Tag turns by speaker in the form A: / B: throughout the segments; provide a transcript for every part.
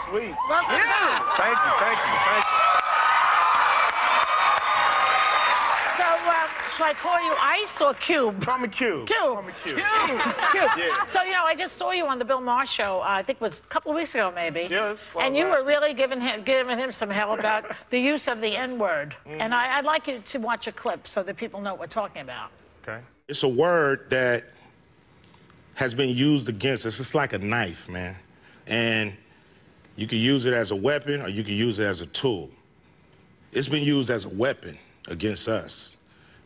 A: sweet.
B: Welcome back.
A: Thank you, thank you, thank you.
B: So, should I call you Ice or Cube?
A: Call me Cube.
B: Cube.
A: Call me Cube.
B: Cube.
A: Yeah.
B: So, you know, I just saw you on the Bill Maher show, I think it was a couple of weeks ago, maybe.
A: Yes.
B: And you were really giving him some hell about the use of the N-word. And I'd like you to watch a clip so that people know what we're talking about.
A: Okay. It's a word that has been used against us. It's like a knife, man. And you can use it as a weapon or you can use it as a tool. It's been used as a weapon against us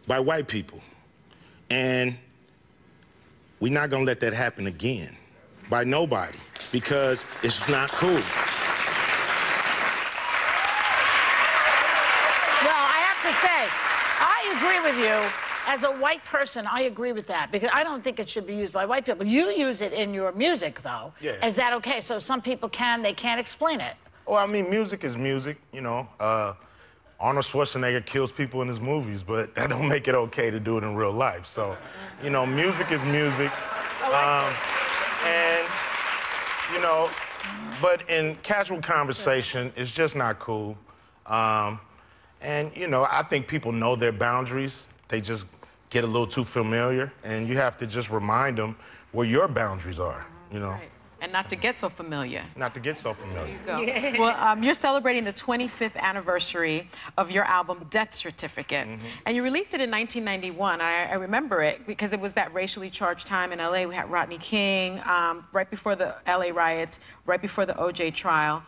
A: by white people. And we're not gonna let that happen again by nobody because it's not cool.
B: Well, I have to say, I agree with you. As a white person, I agree with that because I don't think it should be used by white people. You use it in your music, though.
A: Yeah.
B: Is that okay? So some people they can't explain it.
A: Well, I mean, music is music, you know. Arnold Schwarzenegger kills people in his movies, but that don't make it okay to do it in real life. So, you know, music is music. And, you know, but in casual conversation, it's just not cool. And, you know, I think people know their boundaries. They just get a little too familiar, and you have to just remind them where your boundaries are, you know.
C: Right. And not to get so familiar.
A: Not to get so familiar.
C: There you go. Yeah. Well, you're celebrating the 25th anniversary of your album, Death Certificate. And you released it in 1991. I remember it because it was that racially charged time in LA. We had Rodney King, right before the LA riots, right before the OJ trial.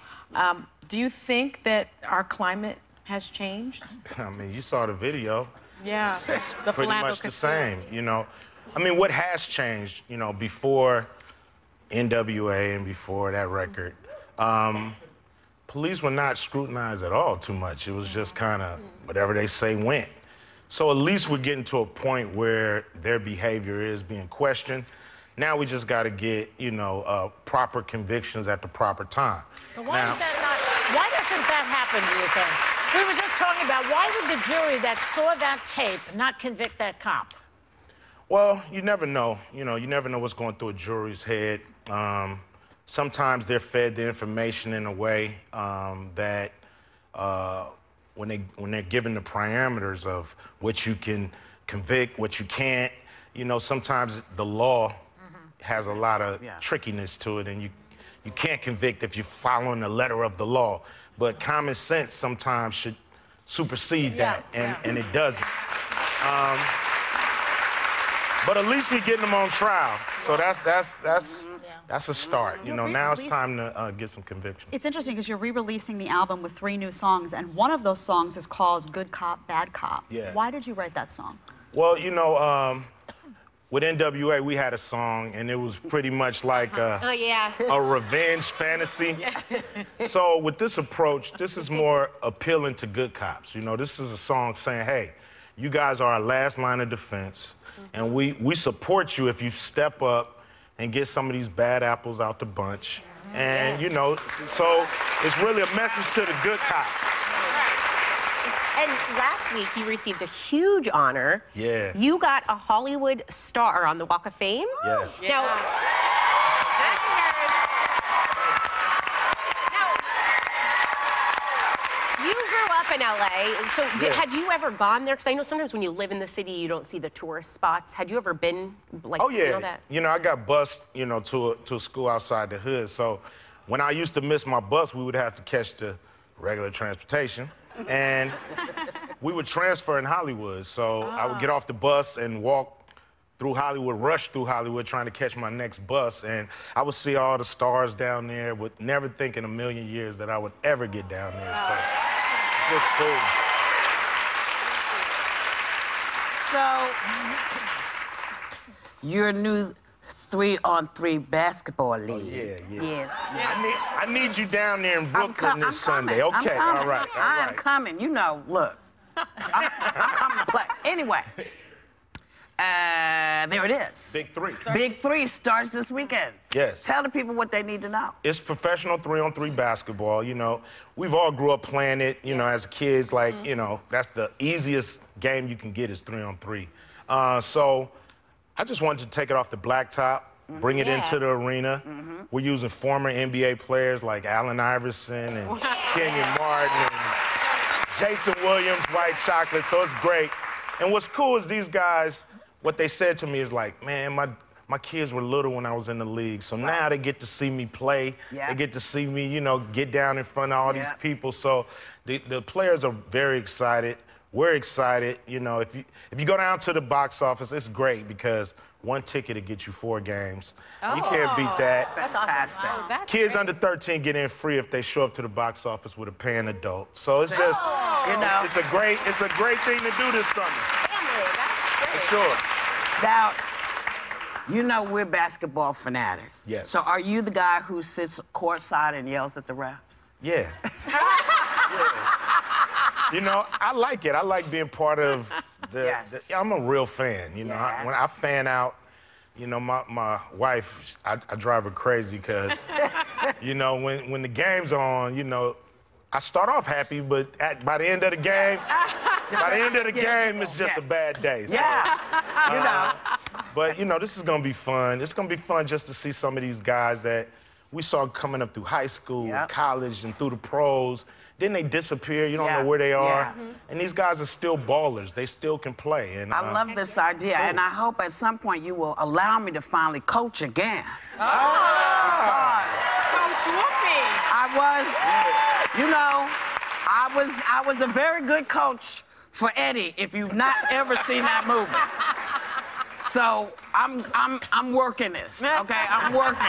C: Do you think that our climate has changed?
A: I mean, you saw the video.
C: Yeah,
A: It's
C: the
A: pretty much the same, you know. I mean, what has changed, you know, before NWA and before that record, police were not scrutinized at all too much. It was just kind of whatever they say went. So at least we're getting to a point where their behavior is being questioned. Now we just got to get, you know, proper convictions at the proper time.
B: But why doesn't that happen, do you think? We were just talking about why would the jury that saw that tape not convict that cop?
A: Well, you never know. You know, you never know what's going through a jury's head. Sometimes they're fed the information in a way that when they're given the parameters of what you can convict, what you can't, you know, sometimes the law has a lot of trickiness to it, and you can't convict if you're following the letter of the law. But common sense sometimes should supersede that, and it doesn't. But at least we're getting them on trial, so that's a start. You know, now it's time to get some conviction.
D: It's interesting because you're re-releasing the album with 3 new songs, and one of those songs is called "Good Cop, Bad Cop."
A: Yeah.
D: Why did you write that song?
A: Well, you know, with NWA, we had a song, and it was pretty much like a revenge fantasy. So with this approach, this is more appealing to good cops. You know, this is a song saying, hey, you guys are our last line of defense, and we support you if you step up and get some of these bad apples out the bunch. And, you know, so it's really a message to the good cops.
E: And last week, you received a huge honor.
A: Yeah.
E: You got a Hollywood star on the Walk of Fame.
A: Yes.
E: Now, you grew up in LA, so had you ever gone there? Because I know sometimes when you live in the city, you don't see the tourist spots. Had you ever been, like, seeing all that?
A: You know, I got bused, you know, to a school outside the hood. So when I used to miss my bus, we would have to catch the regular transportation. And we would transfer in Hollywood. So I would get off the bus and walk through Hollywood, rush through Hollywood, trying to catch my next bus. And I would see all the stars down there, with never think in a million years that I would ever get down there. So just cool.
F: So, your new 3-on-3 basketball league.
A: Yes.
F: Yes.
A: I need you down there in Brooklyn this Sunday. Okay, all right.
F: I'm coming. You know, look. I'm coming to play. Anyway, there it is.
A: Big 3.
F: Big 3 starts this weekend.
A: Yes.
F: Tell the people what they need to know.
A: It's professional 3-on-3 basketball. You know, we've all grew up playing it, you know, as kids. Like, you know, that's the easiest game you can get is 3-on-3. So I just wanted to take it off the blacktop, bring it
B: Yeah.
A: into the arena. We're using former NBA players like Allen Iverson and Kenyon Martin and Jason Williams, White Chocolate, so it's great. And what's cool is these guys, what they said to me is like, man, my kids were little when I was in the league, so now they get to see me play.
F: Yeah.
A: They get to see me, you know, get down in front of all these people. So the players are very excited. We're excited. You know, if you go down to the box office, it's great because one ticket to get you 4 games. You can't beat that.
F: Fantastic.
C: Oh, that's
A: Kids
C: great.
A: under 13 get in free if they show up to the box office with a paying adult. So it's just,
F: You know,
A: it's a great thing to do this summer.
E: Family, that's great.
A: For sure.
F: now, you know we're basketball fanatics.
A: Yes.
F: So are you the guy who sits courtside and yells at the refs?
A: Yeah. You know, I like it. I like being part of I'm a real fan. You know,
F: Yes.
A: when I fan out, you know, my wife, I drive her crazy because, you know, when the game's on, you know, I start off happy, but by the end of the game, it's just a bad day. So,
F: You know.
A: But, you know, this is going to be fun. It's going to be fun just to see some of these guys that we saw coming up through high school, college, and through the pros. Then they disappear. You don't know where they are. And these guys are still ballers. They still can play. And
F: I love this idea, and I hope at some point you will allow me to finally coach again. Because
C: Coach Whoopi.
F: I was a very good coach for Eddie, if you've not ever seen that movie. So I'm working this, okay? I'm working.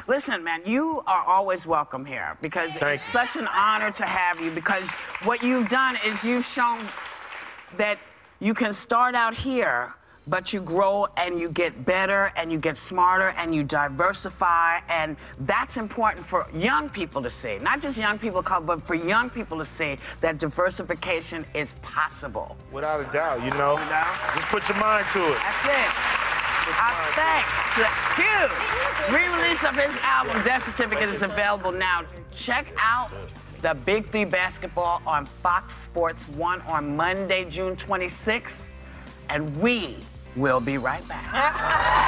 F: Listen, man, you are always welcome here because it's such an honor to have you, because what you've done is you've shown that you can start out here, but you grow and you get better and you get smarter and you diversify, and that's important for young people to see. Not just young people, but for young people to see that diversification is possible.
A: Without a doubt, you know. Just put your mind to it.
F: That's it. Thanks to Hugh. Re-release of his album, Death Certificate, is available now. Check out the Big Three Basketball on Fox Sports 1 on Monday, June 26th. And we will be right back.